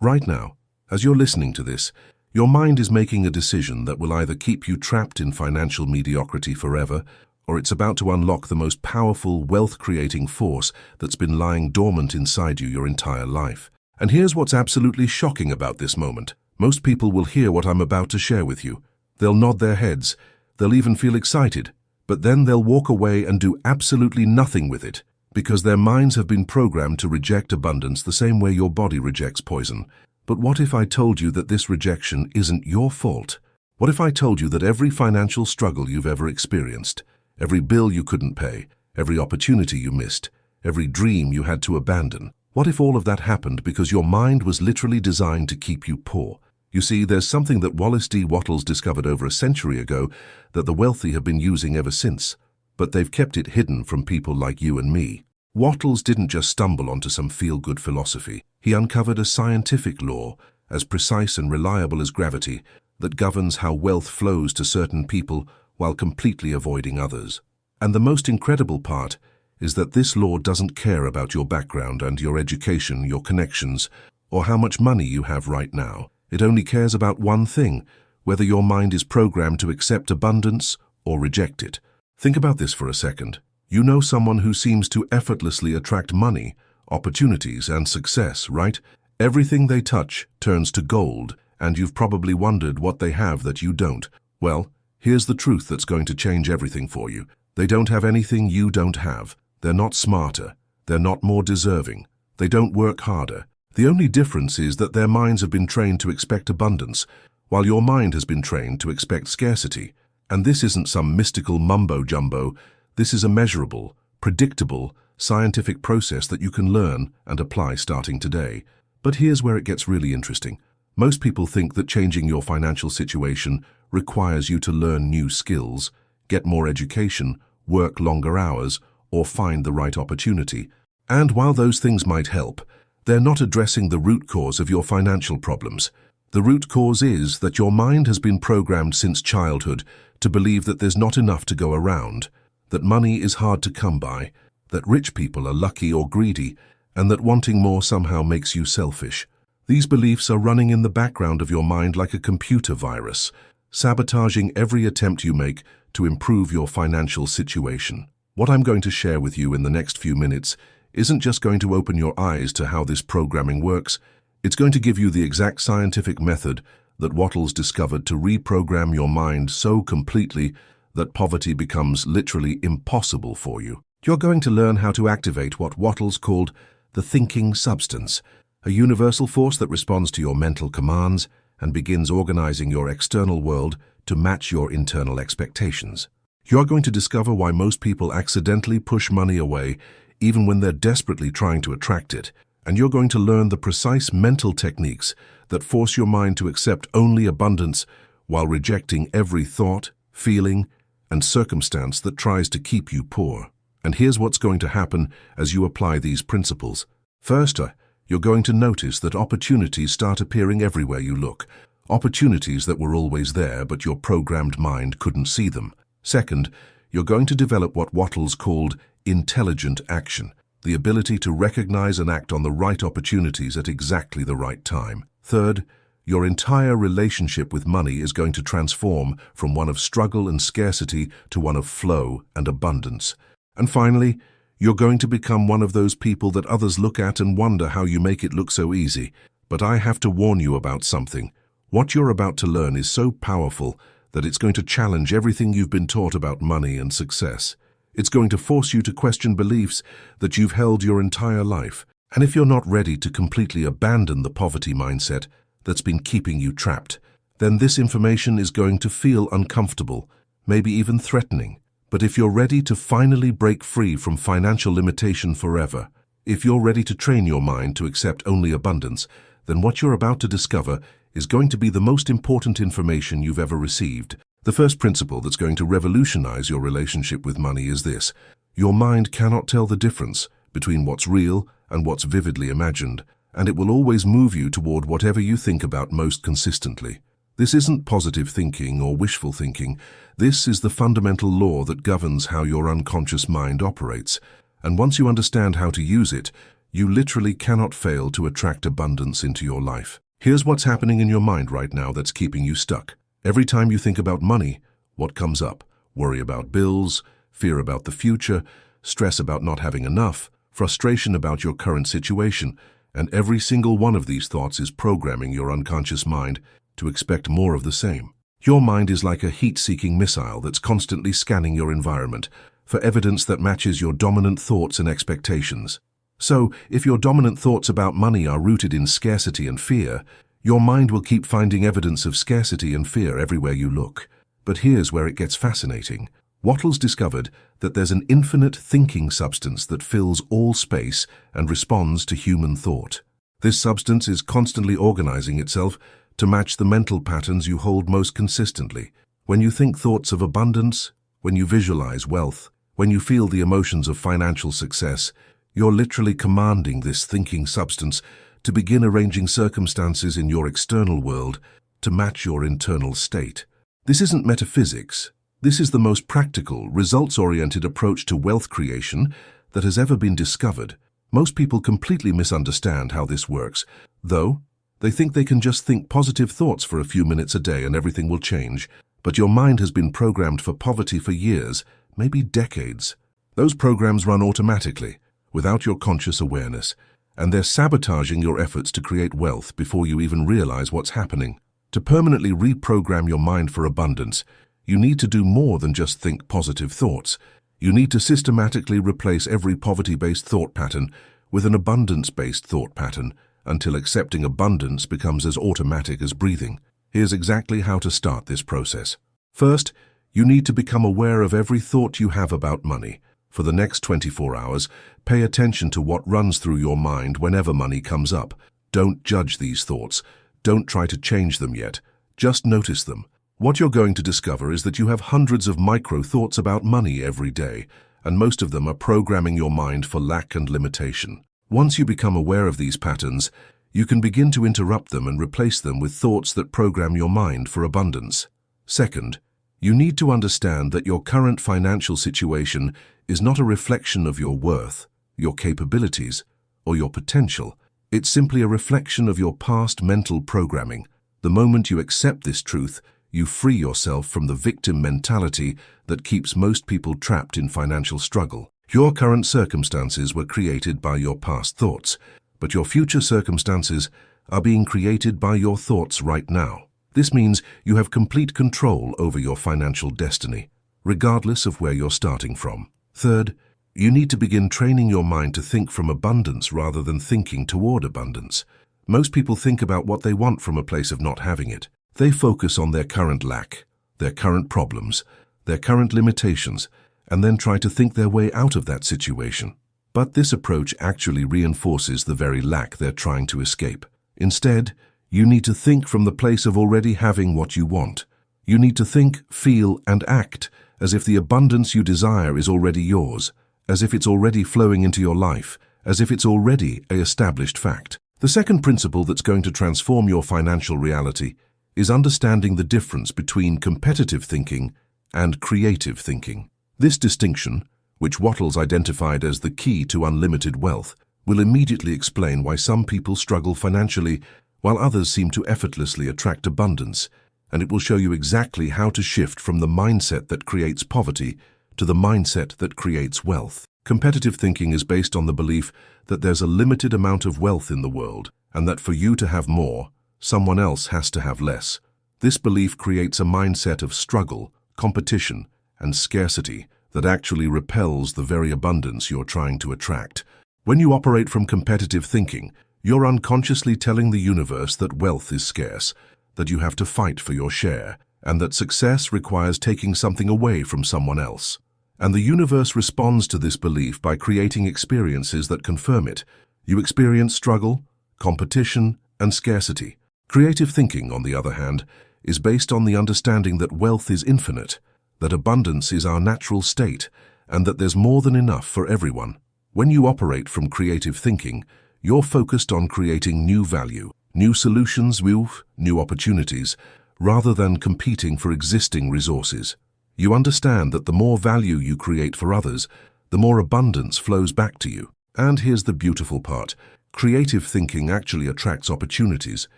Right now, as you're listening to this, your mind is making a decision that will either keep you trapped in financial mediocrity forever, or it's about to unlock the most powerful, wealth-creating force that's been lying dormant inside you your entire life. And here's what's absolutely shocking about this moment. Most people will hear what I'm about to share with you. They'll nod their heads, they'll even feel excited, but then they'll walk away and do absolutely nothing with it, because their minds have been programmed to reject abundance the same way your body rejects poison. But what if I told you that this rejection isn't your fault? What if I told you that every financial struggle you've ever experienced, every bill you couldn't pay, every opportunity you missed, every dream you had to abandon, what if all of that happened because your mind was literally designed to keep you poor? You see, there's something that Wallace Wattles discovered over a century ago that the wealthy have been using ever since, but they've kept it hidden from people like you and me. Wattles didn't just stumble onto some feel-good philosophy. He uncovered a scientific law, as precise and reliable as gravity, that governs how wealth flows to certain people while completely avoiding others. And the most incredible part is that this law doesn't care about your background and your education, your connections, or how much money you have right now. It only cares about one thing, whether your mind is programmed to accept abundance or reject it. Think about this for a second. You know someone who seems to effortlessly attract money, opportunities, and success, right? Everything they touch turns to gold, and you've probably wondered what they have that you don't. Well, here's the truth that's going to change everything for you. They don't have anything you don't have. They're not smarter. They're not more deserving. They don't work harder. The only difference is that their minds have been trained to expect abundance, while your mind has been trained to expect scarcity. And this isn't some mystical mumbo-jumbo. This is a measurable, predictable, scientific process that you can learn and apply starting today. But here's where it gets really interesting. Most people think that changing your financial situation requires you to learn new skills, get more education, work longer hours, or find the right opportunity. And while those things might help, they're not addressing the root cause of your financial problems. The root cause is that your mind has been programmed since childhood to believe that there's not enough to go around, that money is hard to come by, that rich people are lucky or greedy, and that wanting more somehow makes you selfish. These beliefs are running in the background of your mind like a computer virus, sabotaging every attempt you make to improve your financial situation. What I'm going to share with you in the next few minutes isn't just going to open your eyes to how this programming works, it's going to give you the exact scientific method that Wattles discovered to reprogram your mind so completely that poverty becomes literally impossible for you. You're going to learn how to activate what Wattles called the thinking substance, a universal force that responds to your mental commands and begins organizing your external world to match your internal expectations. You're going to discover why most people accidentally push money away even when they're desperately trying to attract it, and you're going to learn the precise mental techniques that force your mind to accept only abundance while rejecting every thought, feeling, and circumstance that tries to keep you poor. And here's what's going to happen as you apply these principles. First, you're going to notice that opportunities start appearing everywhere you look. Opportunities that were always there, but your programmed mind couldn't see them. Second, you're going to develop what Wattles called intelligent action, the ability to recognize and act on the right opportunities at exactly the right time. Third, your entire relationship with money is going to transform from one of struggle and scarcity to one of flow and abundance. And finally, you're going to become one of those people that others look at and wonder how you make it look so easy. But I have to warn you about something. What you're about to learn is so powerful that it's going to challenge everything you've been taught about money and success. It's going to force you to question beliefs that you've held your entire life. And if you're not ready to completely abandon the poverty mindset that's been keeping you trapped, then this information is going to feel uncomfortable, maybe even threatening. But if you're ready to finally break free from financial limitation forever, if you're ready to train your mind to accept only abundance, then what you're about to discover is going to be the most important information you've ever received. The first principle that's going to revolutionize your relationship with money is this: your mind cannot tell the difference between what's real and what's vividly imagined, and it will always move you toward whatever you think about most consistently. This isn't positive thinking or wishful thinking. This is the fundamental law that governs how your unconscious mind operates. And once you understand how to use it, You literally cannot fail to attract abundance into your life. Here's what's happening in your mind right now that's keeping you stuck. Every time you think about money, what comes up? Worry about bills, fear about the future, stress about not having enough, frustration about your current situation, and every single one of these thoughts is programming your unconscious mind to expect more of the same. Your mind is like a heat-seeking missile that's constantly scanning your environment for evidence that matches your dominant thoughts and expectations. So, if your dominant thoughts about money are rooted in scarcity and fear, your mind will keep finding evidence of scarcity and fear everywhere you look. But here's where it gets fascinating. Wattles discovered that there's an infinite thinking substance that fills all space and responds to human thought. This substance is constantly organizing itself to match the mental patterns you hold most consistently. When you think thoughts of abundance, when you visualize wealth, when you feel the emotions of financial success, you're literally commanding this thinking substance to begin arranging circumstances in your external world to match your internal state. This isn't metaphysics. This is the most practical, results-oriented approach to wealth creation that has ever been discovered. Most people completely misunderstand how this works, though they think they can just think positive thoughts for a few minutes a day and everything will change. But your mind has been programmed for poverty for years, maybe decades. Those programs run automatically, without your conscious awareness, and they're sabotaging your efforts to create wealth before you even realize what's happening. To permanently reprogram your mind for abundance, you need to do more than just think positive thoughts. You need to systematically replace every poverty-based thought pattern with an abundance-based thought pattern until accepting abundance becomes as automatic as breathing. Here's exactly how to start this process. First, you need to become aware of every thought you have about money. For the next 24 hours, pay attention to what runs through your mind whenever money comes up. Don't judge these thoughts. Don't try to change them yet. Just notice them. What you're going to discover is that you have hundreds of micro-thoughts about money every day, and most of them are programming your mind for lack and limitation. Once you become aware of these patterns, you can begin to interrupt them and replace them with thoughts that program your mind for abundance. Second, you need to understand that your current financial situation is not a reflection of your worth, your capabilities, or your potential. It's simply a reflection of your past mental programming. The moment you accept this truth, you free yourself from the victim mentality that keeps most people trapped in financial struggle. Your current circumstances were created by your past thoughts, but your future circumstances are being created by your thoughts right now. This means you have complete control over your financial destiny, regardless of where you're starting from. Third, you need to begin training your mind to think from abundance rather than thinking toward abundance. Most people think about what they want from a place of not having it. They focus on their current lack, their current problems, their current limitations, and then try to think their way out of that situation. But this approach actually reinforces the very lack they're trying to escape. Instead, you need to think from the place of already having what you want. You need to think, feel, and act as if the abundance you desire is already yours, as if it's already flowing into your life, as if it's already an established fact. The second principle that's going to transform your financial reality is understanding the difference between competitive thinking and creative thinking. This distinction, which Wattles identified as the key to unlimited wealth, will immediately explain why some people struggle financially while others seem to effortlessly attract abundance, and it will show you exactly how to shift from the mindset that creates poverty to the mindset that creates wealth. Competitive thinking is based on the belief that there's a limited amount of wealth in the world, and that for you to have more, someone else has to have less. This belief creates a mindset of struggle, competition, and scarcity that actually repels the very abundance you're trying to attract. When you operate from competitive thinking, you're unconsciously telling the universe that wealth is scarce, that you have to fight for your share, and that success requires taking something away from someone else. And the universe responds to this belief by creating experiences that confirm it. You experience struggle, competition, and scarcity. Creative thinking, on the other hand, is based on the understanding that wealth is infinite, that abundance is our natural state, and that there's more than enough for everyone. When you operate from creative thinking, you're focused on creating new value, new solutions, new opportunities, rather than competing for existing resources. You understand that the more value you create for others, the more abundance flows back to you. And here's the beautiful part. Creative thinking actually attracts opportunities,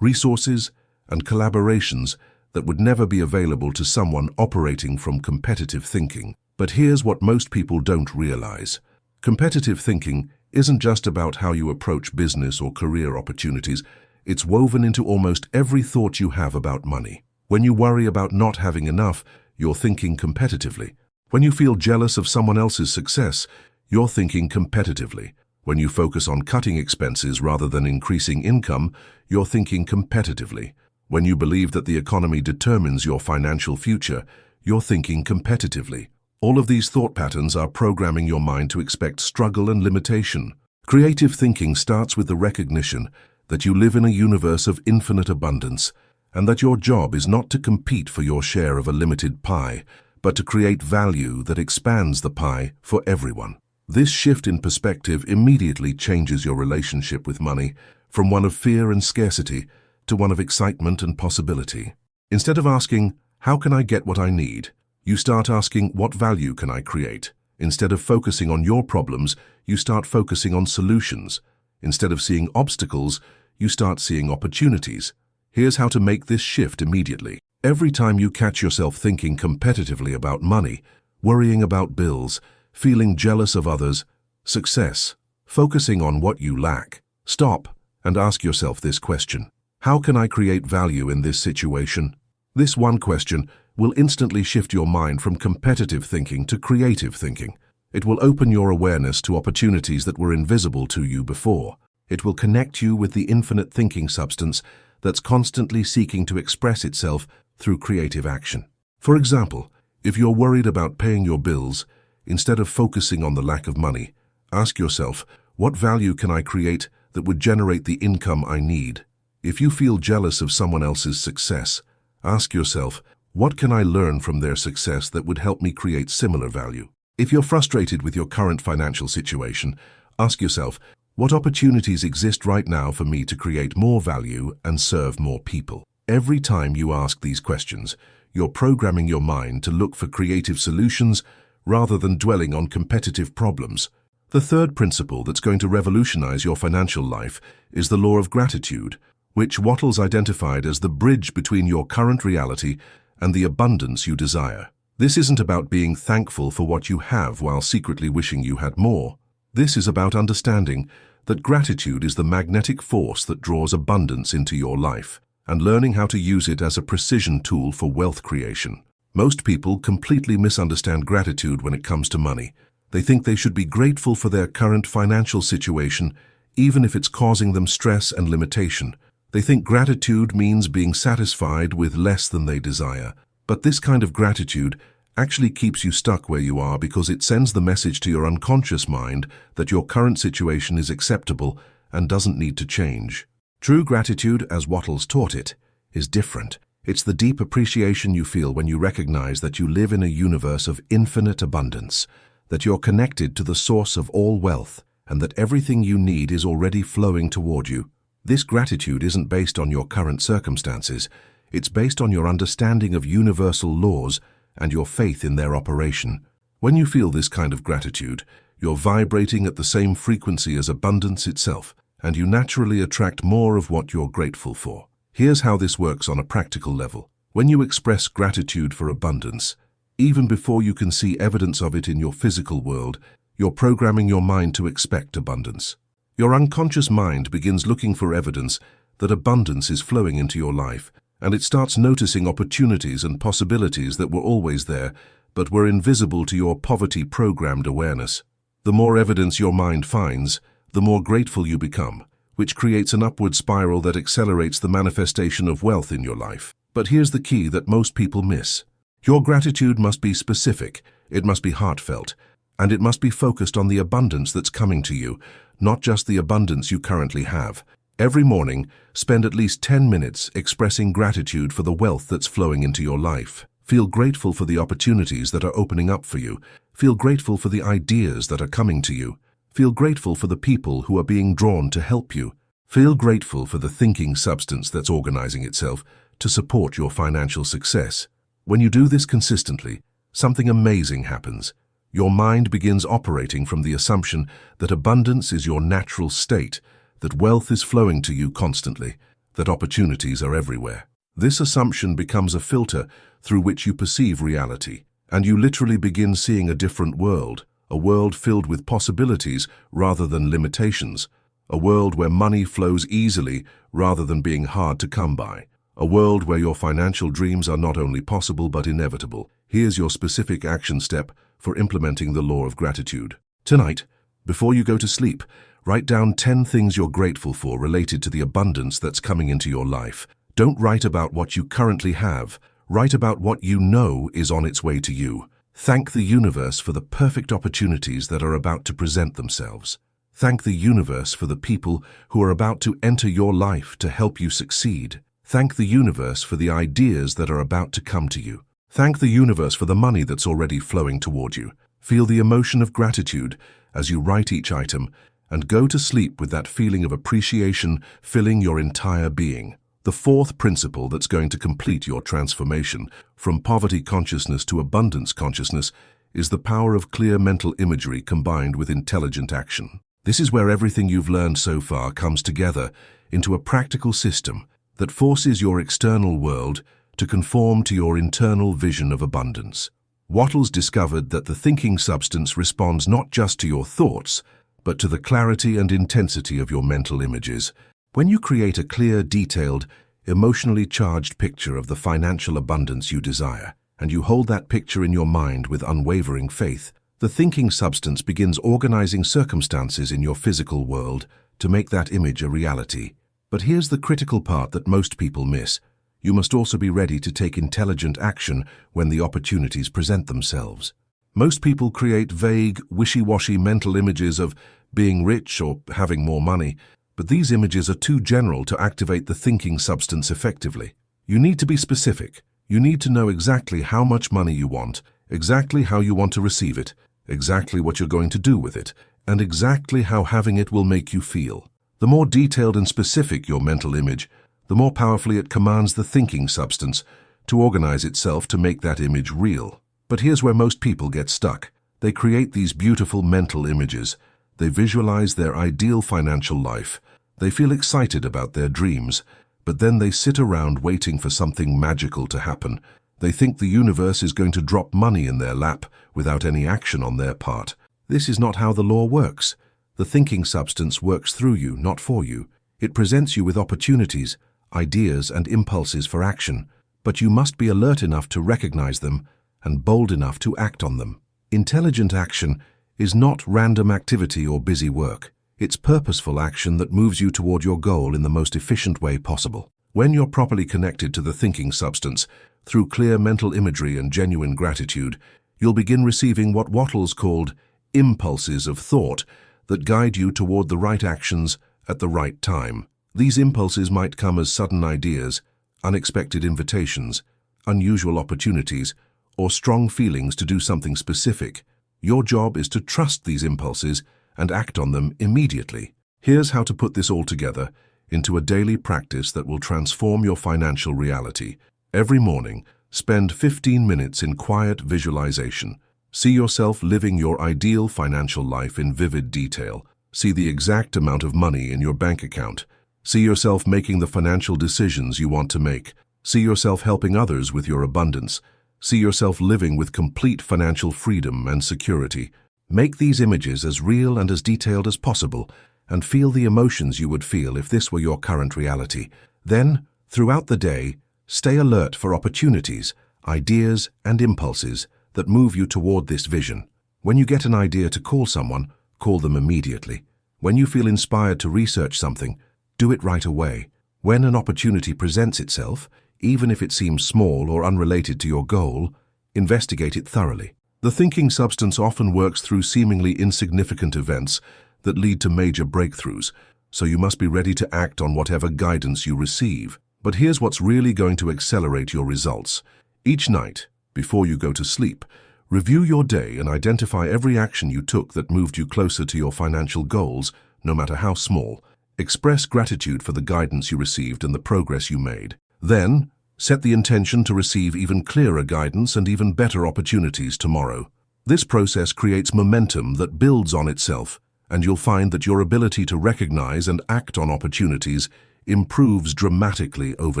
resources, and collaborations that would never be available to someone operating from competitive thinking. But here's what most people don't realize. Competitive thinking isn't just about how you approach business or career opportunities. It's woven into almost every thought you have about money. When you worry about not having enough, you're thinking competitively. When you feel jealous of someone else's success, you're thinking competitively. When you focus on cutting expenses rather than increasing income, you're thinking competitively. When you believe that the economy determines your financial future, you're thinking competitively. All of these thought patterns are programming your mind to expect struggle and limitation. Creative thinking starts with the recognition that you live in a universe of infinite abundance, and that your job is not to compete for your share of a limited pie, but to create value that expands the pie for everyone. This shift in perspective immediately changes your relationship with money from one of fear and scarcity to one of excitement and possibility. Instead of asking, "How can I get what I need?" you start asking, "What value can I create?" Instead of focusing on your problems, you start focusing on solutions. Instead of seeing obstacles, you start seeing opportunities. Here's how to make this shift immediately. Every time you catch yourself thinking competitively about money, worrying about bills, feeling jealous of others, success, focusing on what you lack, stop and ask yourself this question. How can I create value in this situation? This one question will instantly shift your mind from competitive thinking to creative thinking. It will open your awareness to opportunities that were invisible to you before. It will connect you with the infinite thinking substance that's constantly seeking to express itself through creative action. For example, if you're worried about paying your bills, instead of focusing on the lack of money, ask yourself, what value can I create that would generate the income I need? If you feel jealous of someone else's success, ask yourself, what can I learn from their success that would help me create similar value? If you're frustrated with your current financial situation, ask yourself, what opportunities exist right now for me to create more value and serve more people? Every time you ask these questions, you're programming your mind to look for creative solutions rather than dwelling on competitive problems. The third principle that's going to revolutionize your financial life is the law of gratitude, which Wattles identified as the bridge between your current reality and the abundance you desire. This isn't about being thankful for what you have while secretly wishing you had more. This is about understanding that gratitude is the magnetic force that draws abundance into your life, and learning how to use it as a precision tool for wealth creation. Most people completely misunderstand gratitude when it comes to money. They think they should be grateful for their current financial situation, even if it's causing them stress and limitation. They think gratitude means being satisfied with less than they desire. But this kind of gratitude actually keeps you stuck where you are because it sends the message to your unconscious mind that your current situation is acceptable and doesn't need to change. True gratitude, as Wattles taught it, is different. It's the deep appreciation you feel when you recognize that you live in a universe of infinite abundance, that you're connected to the source of all wealth, and that everything you need is already flowing toward you. This gratitude isn't based on your current circumstances. It's based on your understanding of universal laws and your faith in their operation. When you feel this kind of gratitude, you're vibrating at the same frequency as abundance itself, and you naturally attract more of what you're grateful for. Here's how this works on a practical level. When you express gratitude for abundance, even before you can see evidence of it in your physical world, you're programming your mind to expect abundance. Your unconscious mind begins looking for evidence that abundance is flowing into your life, and it starts noticing opportunities and possibilities that were always there, but were invisible to your poverty-programmed awareness. The more evidence your mind finds, the more grateful you become, which creates an upward spiral that accelerates the manifestation of wealth in your life. But here's the key that most people miss. Your gratitude must be specific, it must be heartfelt, and it must be focused on the abundance that's coming to you, not just the abundance you currently have. Every morning, spend at least 10 minutes expressing gratitude for the wealth that's flowing into your life. Feel grateful for the opportunities that are opening up for you. Feel grateful for the ideas that are coming to you. Feel grateful for the people who are being drawn to help you. Feel grateful for the thinking substance that's organizing itself to support your financial success. When you do this consistently, something amazing happens. Your mind begins operating from the assumption that abundance is your natural state, that wealth is flowing to you constantly, that opportunities are everywhere. This assumption becomes a filter through which you perceive reality, and you literally begin seeing a different world, a world filled with possibilities rather than limitations, a world where money flows easily rather than being hard to come by, a world where your financial dreams are not only possible but inevitable. Here's your specific action step for implementing the law of gratitude. Tonight, before you go to sleep, write down 10 things you're grateful for related to the abundance that's coming into your life. Don't write about what you currently have. Write about what you know is on its way to you. Thank the universe for the perfect opportunities that are about to present themselves. Thank the universe for the people who are about to enter your life to help you succeed. Thank the universe for the ideas that are about to come to you. Thank the universe for the money that's already flowing toward you. Feel the emotion of gratitude as you write each item, and go to sleep with that feeling of appreciation filling your entire being. The fourth principle that's going to complete your transformation from poverty consciousness to abundance consciousness is the power of clear mental imagery combined with intelligent action. This is where everything you've learned so far comes together into a practical system that forces your external world to conform to your internal vision of abundance. Wattles discovered that the thinking substance responds not just to your thoughts, but to the clarity and intensity of your mental images. When you create a clear, detailed, emotionally charged picture of the financial abundance you desire, and you hold that picture in your mind with unwavering faith, the thinking substance begins organizing circumstances in your physical world to make that image a reality. But here's the critical part that most people miss. You must also be ready to take intelligent action when the opportunities present themselves. Most people create vague, wishy-washy mental images of being rich or having more money, but these images are too general to activate the thinking substance effectively. You need to be specific. You need to know exactly how much money you want, exactly how you want to receive it, exactly what you're going to do with it, and exactly how having it will make you feel. The more detailed and specific your mental image, the more powerfully it commands the thinking substance to organize itself to make that image real. But here's where most people get stuck. They create these beautiful mental images. They visualize their ideal financial life. They feel excited about their dreams, but then they sit around waiting for something magical to happen. They think the universe is going to drop money in their lap without any action on their part. This is not how the law works. The thinking substance works through you, not for you. It presents you with opportunities, ideas, and impulses for action, but you must be alert enough to recognize them and bold enough to act on them. Intelligent action is not random activity or busy work. It's purposeful action that moves you toward your goal in the most efficient way possible. When you're properly connected to the thinking substance, through clear mental imagery and genuine gratitude, you'll begin receiving what Wattles called impulses of thought that guide you toward the right actions at the right time. These impulses might come as sudden ideas, unexpected invitations, unusual opportunities, or strong feelings to do something specific. Your job is to trust these impulses and act on them immediately. Here's how to put this all together into a daily practice that will transform your financial reality. Every morning, spend 15 minutes in quiet visualization. See yourself living your ideal financial life in vivid detail. See the exact amount of money in your bank account. See yourself making the financial decisions you want to make. See yourself helping others with your abundance. See yourself living with complete financial freedom and security. Make these images as real and as detailed as possible, and feel the emotions you would feel if this were your current reality. Then, throughout the day, stay alert for opportunities, ideas, and impulses that move you toward this vision. When you get an idea to call someone, call them immediately. When you feel inspired to research something, do it right away. When an opportunity presents itself, even if it seems small or unrelated to your goal, investigate it thoroughly. The thinking substance often works through seemingly insignificant events that lead to major breakthroughs, so you must be ready to act on whatever guidance you receive. But here's what's really going to accelerate your results. Each night, before you go to sleep, review your day and identify every action you took that moved you closer to your financial goals, no matter how small. Express gratitude for the guidance you received and the progress you made. Then, set the intention to receive even clearer guidance and even better opportunities tomorrow. This process creates momentum that builds on itself, and you'll find that your ability to recognize and act on opportunities improves dramatically over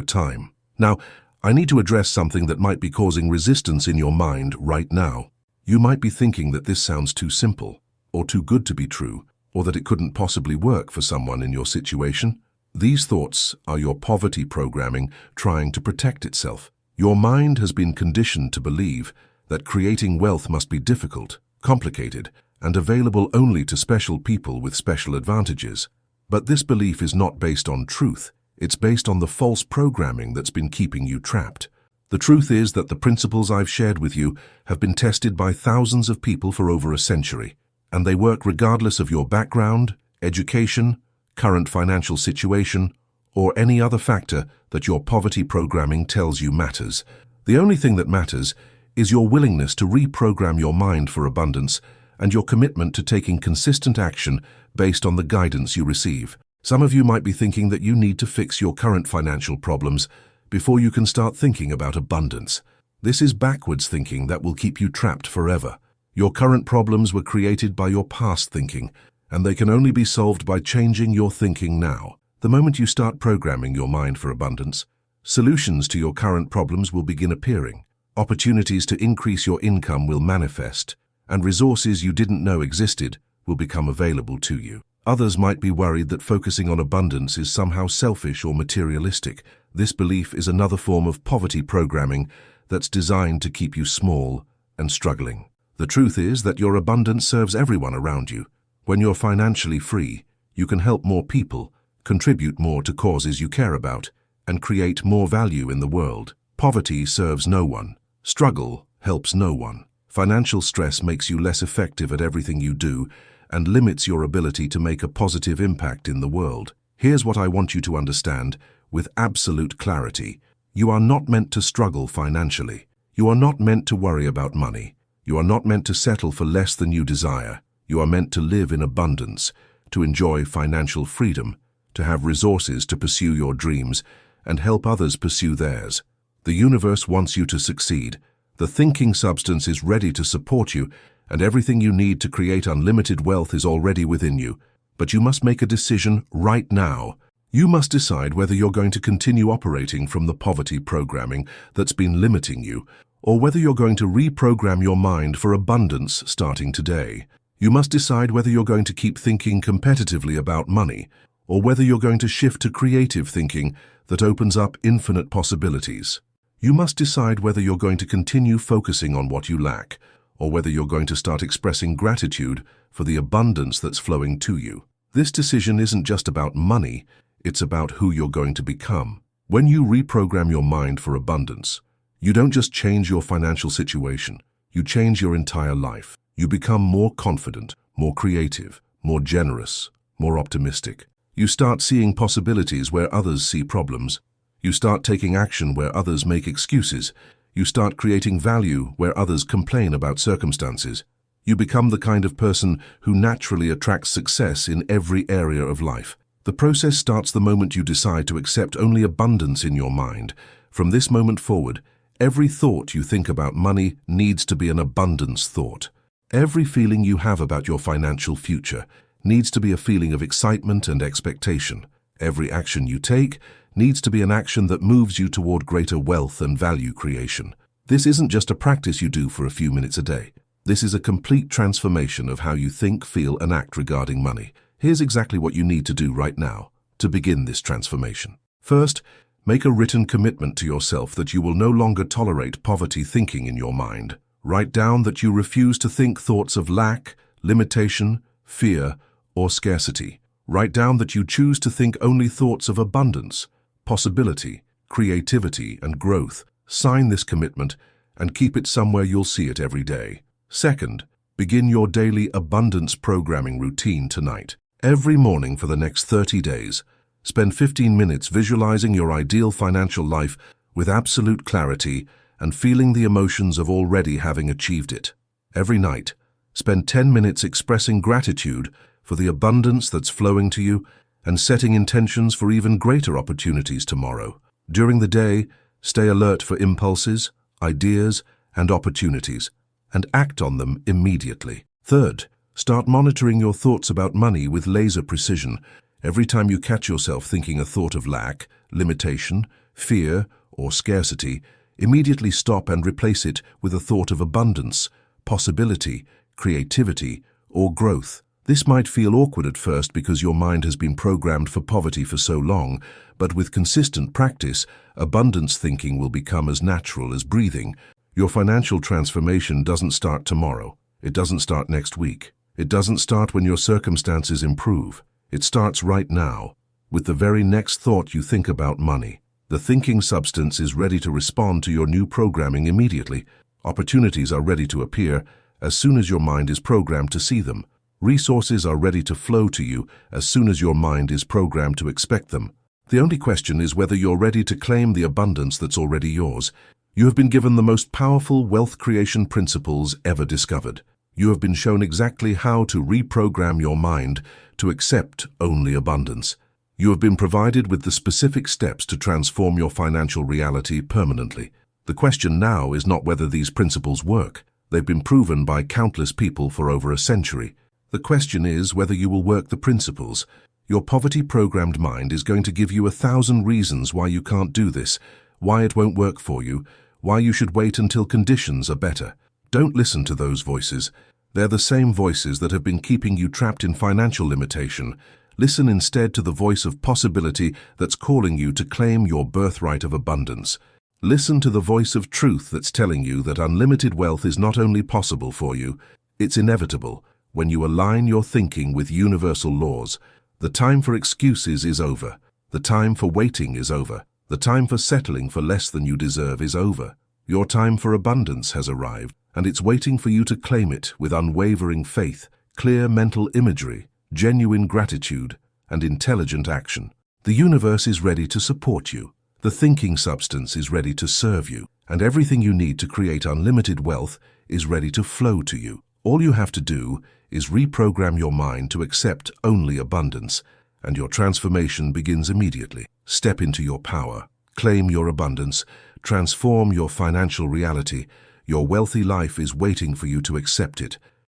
time. Now, I need to address something that might be causing resistance in your mind right now. You might be thinking that this sounds too simple, or too good to be true, or that it couldn't possibly work for someone in your situation. These thoughts are your poverty programming trying to protect itself. Your mind has been conditioned to believe that creating wealth must be difficult, complicated, and available only to special people with special advantages. But this belief is not based on truth. It's based on the false programming that's been keeping you trapped. The truth is that the principles I've shared with you have been tested by thousands of people for over a century, and they work regardless of your background, education, current financial situation, or any other factor that your poverty programming tells you matters. The only thing that matters is your willingness to reprogram your mind for abundance and your commitment to taking consistent action based on the guidance you receive. Some of you might be thinking that you need to fix your current financial problems before you can start thinking about abundance. This is backwards thinking that will keep you trapped forever. Your current problems were created by your past thinking, and they can only be solved by changing your thinking now. The moment you start programming your mind for abundance, solutions to your current problems will begin appearing. Opportunities to increase your income will manifest, and resources you didn't know existed will become available to you. Others might be worried that focusing on abundance is somehow selfish or materialistic. This belief is another form of poverty programming that's designed to keep you small and struggling. The truth is that your abundance serves everyone around you. When you're financially free, you can help more people, contribute more to causes you care about, and create more value in the world. Poverty serves no one. Struggle helps no one. Financial stress makes you less effective at everything you do and limits your ability to make a positive impact in the world. Here's what I want you to understand with absolute clarity. You are not meant to struggle financially. You are not meant to worry about money. You are not meant to settle for less than you desire. You are meant to live in abundance, to enjoy financial freedom, to have resources to pursue your dreams and help others pursue theirs. The universe wants you to succeed. The thinking substance is ready to support you, and everything you need to create unlimited wealth is already within you. But you must make a decision right now. You must decide whether you're going to continue operating from the poverty programming that's been limiting you, or whether you're going to reprogram your mind for abundance starting today. You must decide whether you're going to keep thinking competitively about money, or whether you're going to shift to creative thinking that opens up infinite possibilities. You must decide whether you're going to continue focusing on what you lack, or whether you're going to start expressing gratitude for the abundance that's flowing to you. This decision isn't just about money, it's about who you're going to become. When you reprogram your mind for abundance, you don't just change your financial situation, you change your entire life. You become more confident, more creative, more generous, more optimistic. You start seeing possibilities where others see problems. You start taking action where others make excuses. You start creating value where others complain about circumstances. You become the kind of person who naturally attracts success in every area of life. The process starts the moment you decide to accept only abundance in your mind. From this moment forward, every thought you think about money needs to be an abundance thought. Every feeling you have about your financial future needs to be a feeling of excitement and expectation. Every action you take needs to be an action that moves you toward greater wealth and value creation. This isn't just a practice you do for a few minutes a day. This is a complete transformation of how you think, feel, and act regarding money. Here's exactly what you need to do right now to begin this transformation. First, make a written commitment to yourself that you will no longer tolerate poverty thinking in your mind. Write down that you refuse to think thoughts of lack, limitation, fear, or scarcity. Write down that you choose to think only thoughts of abundance, possibility, creativity, and growth. Sign this commitment and keep it somewhere you'll see it every day. Second, begin your daily abundance programming routine tonight. Every morning for the next 30 days, spend 15 minutes visualizing your ideal financial life with absolute clarity and feeling the emotions of already having achieved it. Every night, spend 10 minutes expressing gratitude for the abundance that's flowing to you and setting intentions for even greater opportunities tomorrow. During the day, stay alert for impulses, ideas, and opportunities, and act on them immediately. Third, start monitoring your thoughts about money with laser precision. Every time you catch yourself thinking a thought of lack, limitation, fear, or scarcity, immediately stop and replace it with a thought of abundance, possibility, creativity, or growth. This might feel awkward at first because your mind has been programmed for poverty for so long, but with consistent practice, abundance thinking will become as natural as breathing. Your financial transformation doesn't start tomorrow. It doesn't start next week. It doesn't start when your circumstances improve. It starts right now, with the very next thought you think about money. The thinking substance is ready to respond to your new programming immediately. Opportunities are ready to appear as soon as your mind is programmed to see them. Resources are ready to flow to you as soon as your mind is programmed to expect them. The only question is whether you're ready to claim the abundance that's already yours. You have been given the most powerful wealth creation principles ever discovered. You have been shown exactly how to reprogram your mind to accept only abundance. You have been provided with the specific steps to transform your financial reality permanently. The question now is not whether these principles work. They've been proven by countless people for over a century. The question is whether you will work the principles. Your poverty-programmed mind is going to give you 1,000 reasons why you can't do this, why it won't work for you, why you should wait until conditions are better. Don't listen to those voices. They're the same voices that have been keeping you trapped in financial limitation. Listen instead to the voice of possibility that's calling you to claim your birthright of abundance. Listen to the voice of truth that's telling you that unlimited wealth is not only possible for you, it's inevitable. When you align your thinking with universal laws, the time for excuses is over. The time for waiting is over. The time for settling for less than you deserve is over. Your time for abundance has arrived, and it's waiting for you to claim it with unwavering faith, clear mental imagery, genuine gratitude, and intelligent action. The universe is ready to support you. The thinking substance is ready to serve you, and everything you need to create unlimited wealth is ready to flow to you. All you have to do is reprogram your mind to accept only abundance, and your transformation begins immediately. Step into your power, claim your abundance, transform your financial reality. Your wealthy life is waiting for you to accept it.